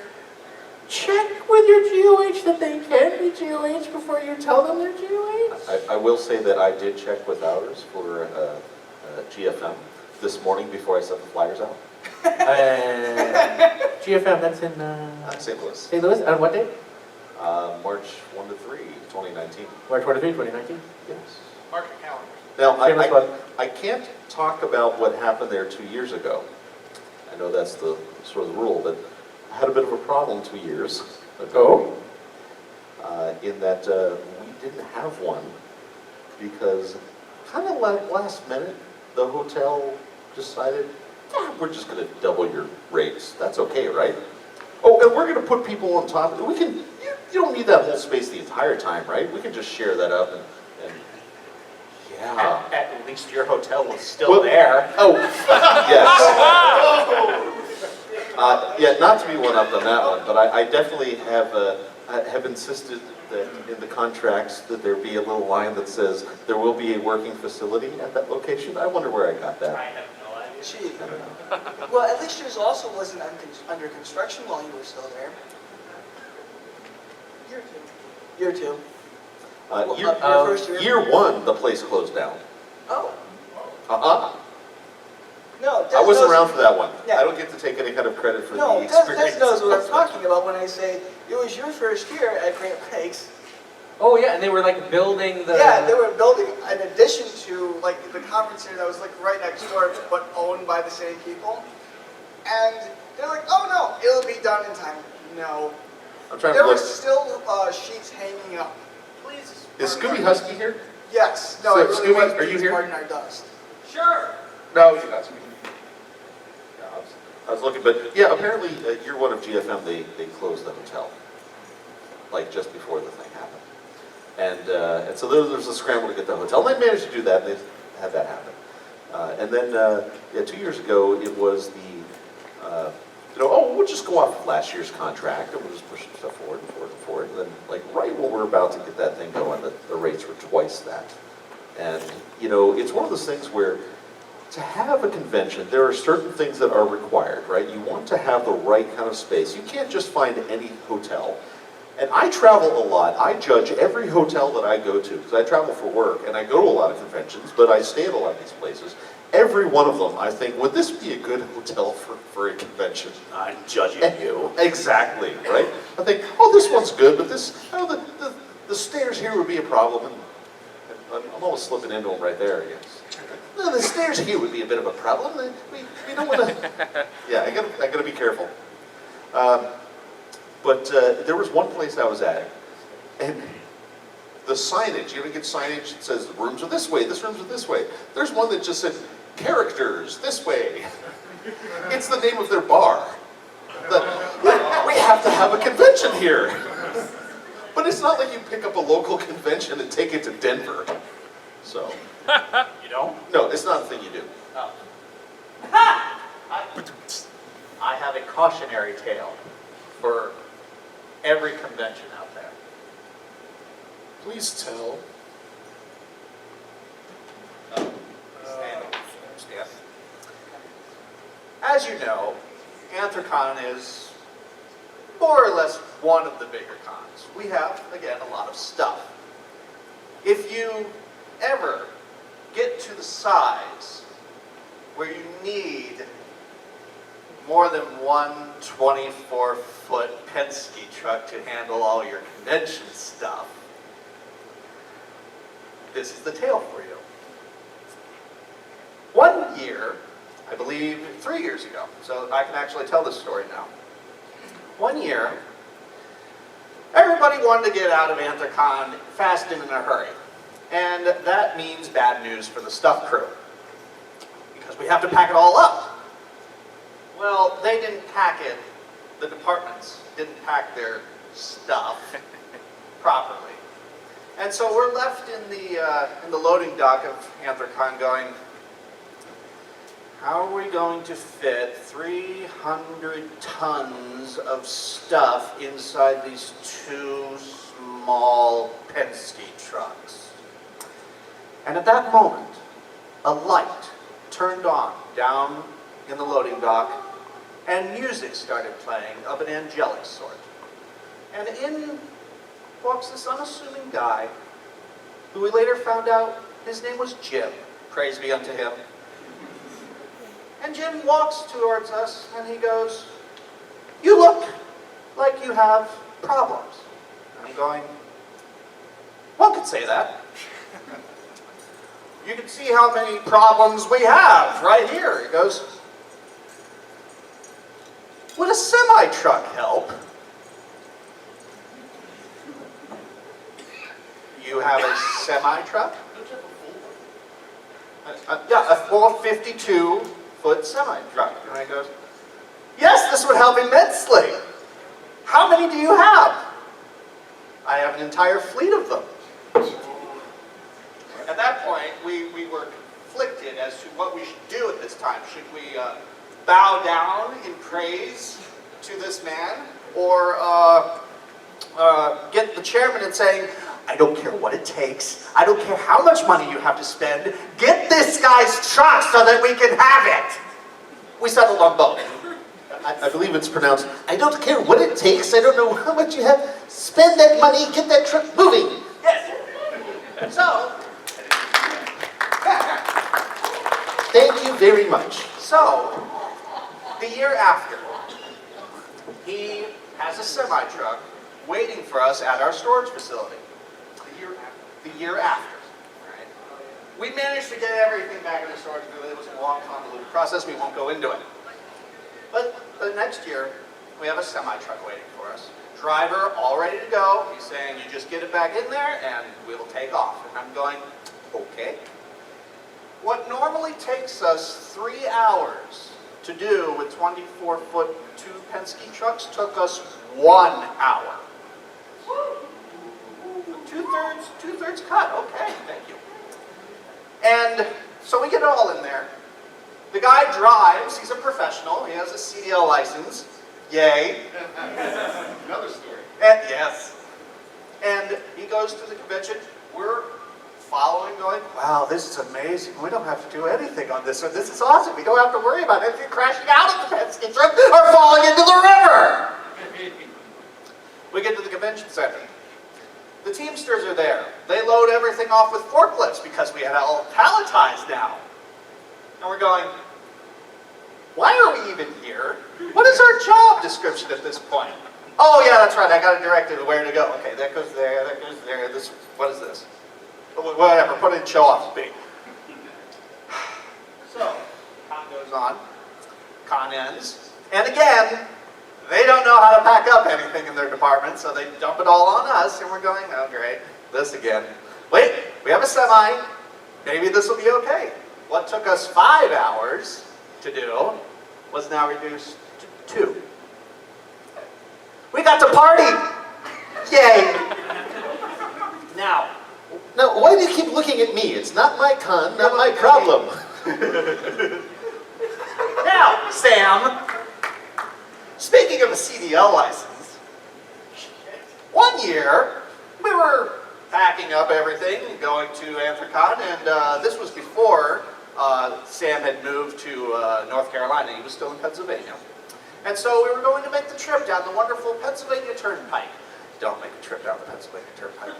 check with your GOH that they can be GOH before you tell them they're GOH. I will say that I did check with ours for GFM this morning before I sent the flyers out. GFM, that's in St. Louis. St. Louis. On what date? March 1 to 3, 2019. March 23, 2019. Yes. Mark your calendar. Now, Shameless plug. I can't talk about what happened there 2 years ago. I know that's the sort of the rule, but I had a bit of a problem 2 years ago. In that we didn't have one because kind of like last minute, the hotel decided, we're just going to double your rates. That's okay, right? Oh, and we're going to put people on top. We can. You don't need that whole space the entire time, right? We can just share that up and yeah. At least your hotel was still there. Oh, yes. Yeah, not to be one-upped on that one, but I definitely have insisted that in the contracts that there be a little line that says there will be a working facility at that location. I wonder where I got that. I have no idea. Gee. I don't know. Well, at least yours also wasn't under construction while you were still there. Year two. Well, your first year? Year one, the place closed down. Oh. Uh-huh. No, I wasn't around for that one. Yeah. I don't get to take any kind of credit for No, the Des experience. knows what I'm talking about when I say it was your first year at Great Lakes. Oh yeah, and they were like building the... Yeah, they were building an addition to like the conference center that was like right next door, but owned by the same people. And they're like, oh no, it'll be done in time. No. I'm trying There to were look. still sheets hanging up. Please. Is Scooby Husky here? Yes. No, So, it really Scooby, was are you because here? Martin our dust. Sure. No, you're not Scooby. Yeah, I was looking, but yeah, apparently year one of GFM, they closed the hotel, like just before the thing happened. And so there was a scramble to get the hotel. And they managed to do that. They had that happen. And then, yeah, 2 years ago, it was the, we'll just go off of last year's contract and we'll just push stuff forward and forward and forward. And then, like, right when we're about to get that thing going, the rates were twice that. And, it's one of those things where to have a convention, there are certain things that are required, right? You want to have the right kind of space. You can't just find any hotel. And I travel a lot. I judge every hotel that I go to, because I travel for work, and I go to a lot of conventions, but I stay at a lot of these places. Every one of them, I think, would this be a good hotel for a convention? I'm judging you. Exactly, right? I think, oh, this one's good, but this, the stairs here would be a problem. And I'm almost slipping into them right there, I guess. No, the stairs here would be a bit of a problem. We don't want to. Yeah, I gotta be careful. But there was one place I was at, and the signage, you ever get signage that says the rooms are this way, this rooms are this way. There's one that just said, characters this way. It's the name of their bar. We have to have a convention here. But it's not like you pick up a local convention and take it to Denver. So. You don't? No, it's not a thing you do. Oh. I have a cautionary tale for every convention out there. Please tell. Stand. As you know, Anthrocon is more or less one of the bigger cons. We have, again, a lot of stuff. If you ever get to the size where you need more than one 24-foot Penske truck to handle all your convention stuff, this is the tale for you. One year, I believe 3 years ago, so I can actually tell this story now. One year, everybody wanted to get out of Anthrocon fast and in a hurry. And that means bad news for the stuff crew, because we have to pack it all up. Well, they didn't pack it, the departments didn't pack their stuff properly. And so we're left in the loading dock of Anthrocon going, how are we going to fit 300 tons of stuff inside these two small Penske trucks? And at that moment, a light turned on down in the loading dock, and music started playing of an angelic sort. And in walks this unassuming guy, who we later found out his name was Jim. Praise be unto him. And Jim walks towards us, and he goes, "You look like you have problems." And I'm going, one could say that. You can see how many problems we have right here. He goes, would a semi-truck help? You have a semi-truck? Yeah, a 452-foot semi-truck. And he goes, yes, this would help immensely. How many do you have? I have an entire fleet of them. At that point, we were conflicted as to what we should do at this time. Should we bow down in praise to this man, or get the chairman and saying, I don't care what it takes, I don't care how much money you have to spend, get this guy's truck so that we can have it. We settled on both. I believe it's pronounced, I don't care what it takes, I don't know how much you have, spend that money, get that truck moving. Yes. So, Thank you very much. So, the year after, he has a semi-truck waiting for us at our storage facility. The year after. Right? We managed to get everything back in the storage facility. It was a long, convoluted process. We won't go into it. But the next year, we have a semi-truck waiting for us. Driver all ready to go. He's saying, you just get it back in there and we'll take off. And I'm going, okay. What normally takes us 3 hours to do with 24-foot 2 Penske trucks took us 1 hour. Two-thirds cut, okay, thank you. And so we get it all in there. The guy drives, he's a professional, he has a CDL license, yay. Another story. And, yes. And he goes to the convention, we're following, going, wow, this is amazing. We don't have to do anything on this one. This is awesome. We don't have to worry about anything crashing out of the Penske truck or falling into the river. We get to the convention center. The Teamsters are there. They load everything off with forklifts because we had it all palletized now. And we're going, why are we even here? What is our job description at this point? Oh yeah, that's right. I got a directive of where to go. Okay, that goes there, that goes there. This, what is this? Whatever, put it in show off speed. So, con goes on, con ends, and again, they don't know how to pack up anything in their department, so they dump it all on us, and we're going, oh great, this again. Wait, we have a semi, maybe this will be okay. What took us 5 hours to do was now reduced to 2. We got to party! Yay! Now, Now, why do you keep looking at me? It's not my con, not my problem. now, Sam, speaking of a CDL license, one year we were packing up everything, going to Anthracon, and this was before Sam had moved to North Carolina. He was still in Pennsylvania. And so we were going to make the trip down the wonderful Pennsylvania Turnpike. Don't make a trip down the Pennsylvania Turnpike.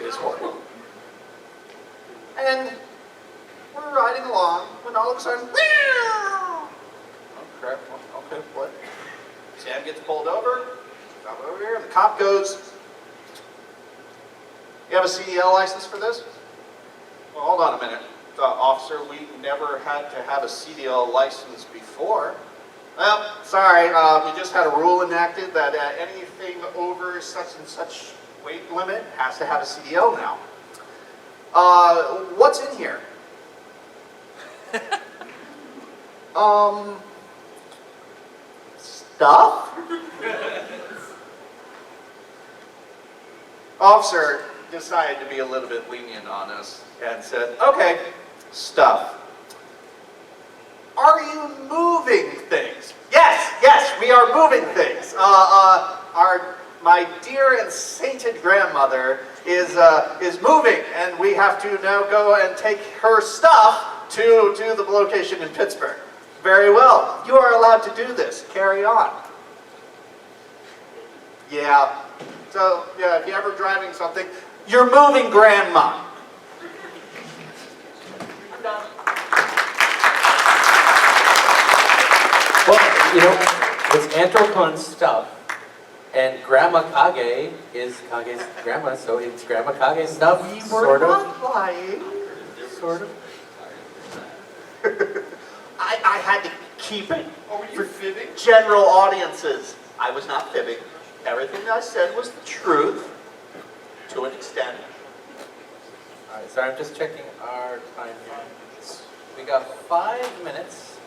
It is horrible. And we're riding along when all of a sudden, oh crap, okay, what? Sam gets pulled over, stop over here, and the cop goes, you have a CDL license for this? Well, hold on a minute, officer, we never had to have a CDL license before. Well, sorry, we just had a rule enacted that anything over such and such weight limit has to have a CDL now. What's in here? Stuff? Officer decided to be a little bit lenient on us and said, okay, stuff. Are you moving things? Yes, we are moving things. My dear and sainted grandmother is moving, and we have to now go and take her stuff to the location in Pittsburgh. Very well. You are allowed to do this. Carry on. Yeah. So, yeah, if you're ever driving something, you're moving grandma. I'm done. Well, you know, it's Anthrocon stuff, and Grandma Kage is Kage's grandma, so it's Grandma Kage's stuff, We were sort of. not lying. Sort of. I had to keep it Oh, were you fibbing? general audiences. I was not fibbing. Everything I said was the truth, to an extent. All right, sorry, I'm just checking our time here. We got 5 minutes.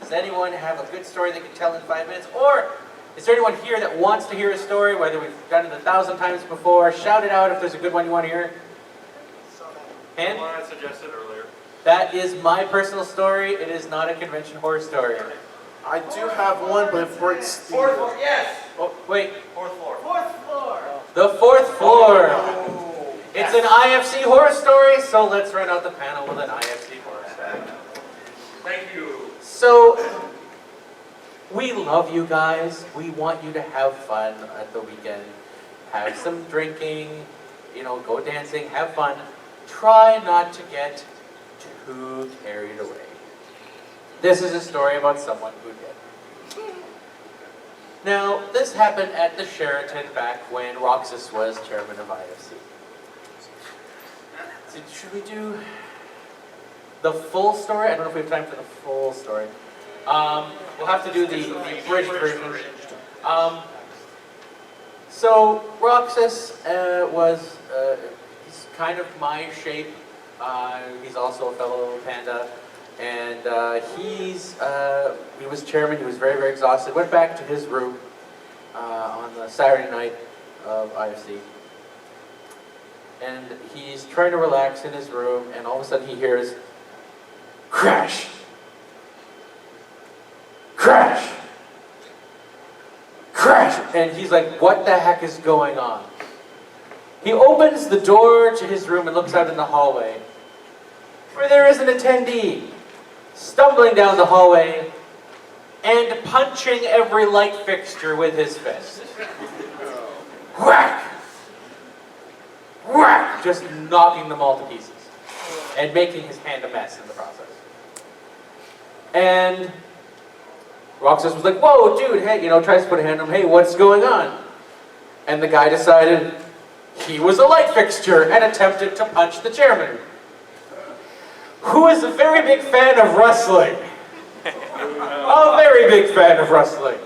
Does anyone have a good story they can tell in 5 minutes? Or is there anyone here that wants to hear a story, whether we've done it 1,000 times before? Shout it out if there's a good one you want to hear. And One I suggested earlier. that is my personal story. It is not a convention horror story. I do have one, but it breaks the... Fourth floor, yes. Oh, wait. Fourth floor. Fourth floor. The fourth floor. Oh. It's an IFC horror story, so let's run out the panel with an IFC horror story. Thank you. So, we love you guys. We want you to have fun at the weekend. Have some drinking, you know, go dancing, have fun. Try not to get too carried away. This is a story about someone who did. Now, this happened at the Sheraton back when Roxas was chairman of IFC. So should we do the full story? I don't know if we have time for the full story. We'll have to do the abridged version. So Roxas he's kind of my shape. He's also a fellow panda. And he was chairman, he was very, very exhausted. Went back to his room on the Saturday night of IFC. And he's trying to relax in his room, and all of a sudden he hears, crash! Crash! Crash! And he's like, what the heck is going on? He opens the door to his room and looks out in the hallway, where there is an attendee stumbling down the hallway and punching every light fixture with his fist. Whack! Whack! Just knocking them all to pieces and making his hand a mess in the process. And Roxas was like, whoa, dude, hey, tries to put a hand on him, hey, what's going on? And the guy decided he was a light fixture and attempted to punch the chairman, who is a very big fan of wrestling. A very big fan of wrestling.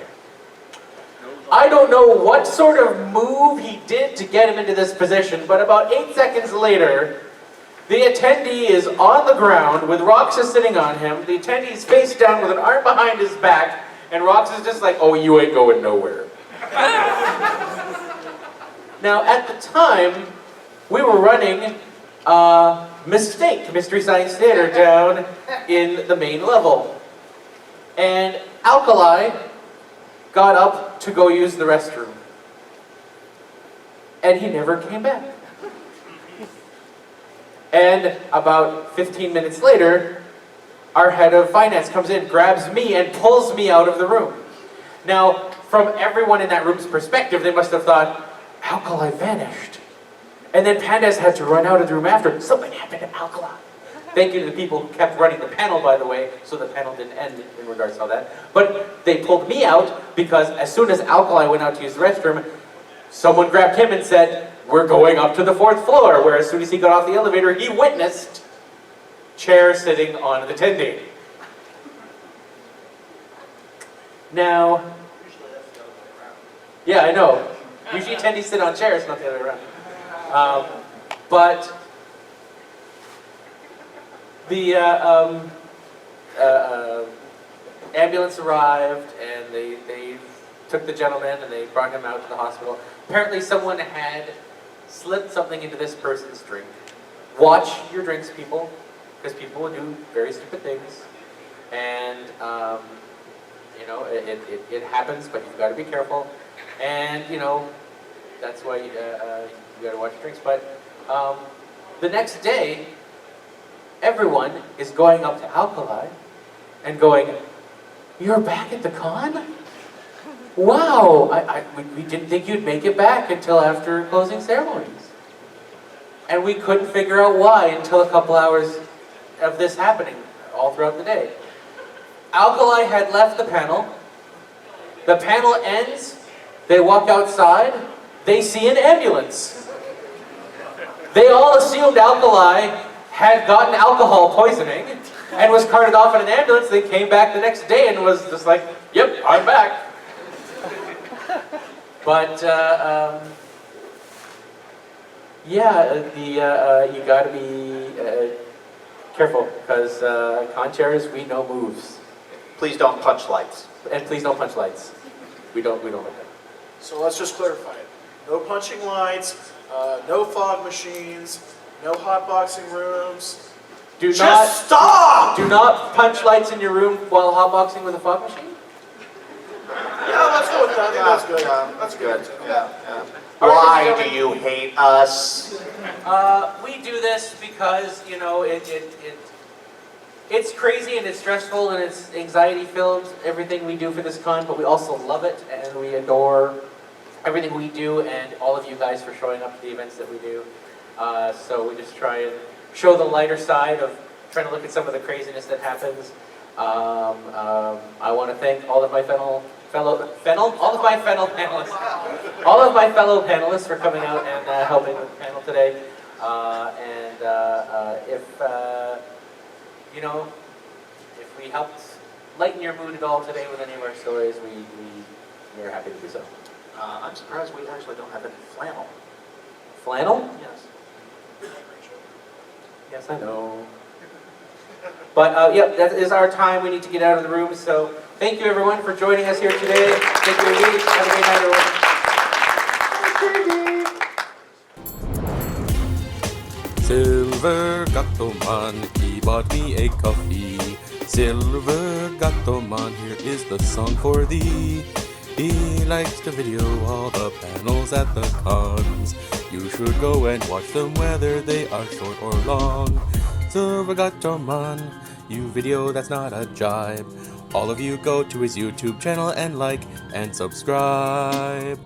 I don't know what sort of move he did to get him into this position, but about 8 seconds later, the attendee is on the ground with Roxas sitting on him. The attendee is face down with an arm behind his back, and Roxas is just like, oh, you ain't going nowhere. Now, at the time, we were running Mistake, Mystery Science Theater, down in the main level. And Alkali got up to go use the restroom. And he never came back. And about 15 minutes later, our head of finance comes in, grabs me, and pulls me out of the room. Now, from everyone in that room's perspective, they must have thought, Alkali vanished. And then Pandas had to run out of the room after. Something happened to Alkali. Thank you to the people who kept running the panel, by the way, so the panel didn't end in regards to all that. But they pulled me out because as soon as Alkali went out to use the restroom, someone grabbed him and said, we're going up to the 4th floor, where as soon as he got off the elevator, he witnessed chair sitting on the attendee. Now, yeah, I know. Usually attendees sit on chairs, not the other way around. But the ambulance arrived, and they took the gentleman and they brought him out to the hospital. Apparently someone had slipped something into this person's drink. Watch your drinks, people, because people will do very stupid things. And, it happens, but you've got to be careful. And, that's why you got to watch your drinks. But the next day, everyone is going up to Alkali and going, you're back at the con? Wow, we didn't think you'd make it back until after closing ceremonies. And we couldn't figure out why until a couple hours of this happening all throughout the day. Alkali had left the panel. The panel ends, they walk outside, they see an ambulance. They all assumed Alkali had gotten alcohol poisoning and was carted off in an ambulance. They came back the next day and was just like, yep, I'm back. But, you gotta be careful, because con chairs, we know moves. Please don't punch lights. And please don't punch lights. We don't like that. So let's just clarify it. No punching lights, no fog machines, no hotboxing rooms. Do Just stop! Do not punch lights in your room while hotboxing with a fog machine. go with that. I think that's good. That's good. Yeah. Why do you hate us? We do this because, you know, it's crazy and it's stressful and it's anxiety filled, everything we do for this con, but we also love it and we adore everything we do and all of you guys for showing up to the events that we do. So we just try and show the lighter side of trying to look at some of the craziness that happens. I want to thank all of my fellow panelists for coming out and helping with the panel today. If we helped lighten your mood at all today with any of our stories, we're happy to do so. I'm surprised we actually don't have any flannel. Flannel? Yes. Yes, I know. But yeah, that is our time. We need to get out of the room. So thank you everyone for joining us here today. Thank you indeed. Have a great night, everyone. Silver Gato Man, he bought me a coffee. Silver Gato Man, here is the song for thee. He likes to video all the panels at the cons. You should go and watch them whether they are short or long. Silver Gato Man, you video that's not a jibe. All of you go to his YouTube channel and like and subscribe.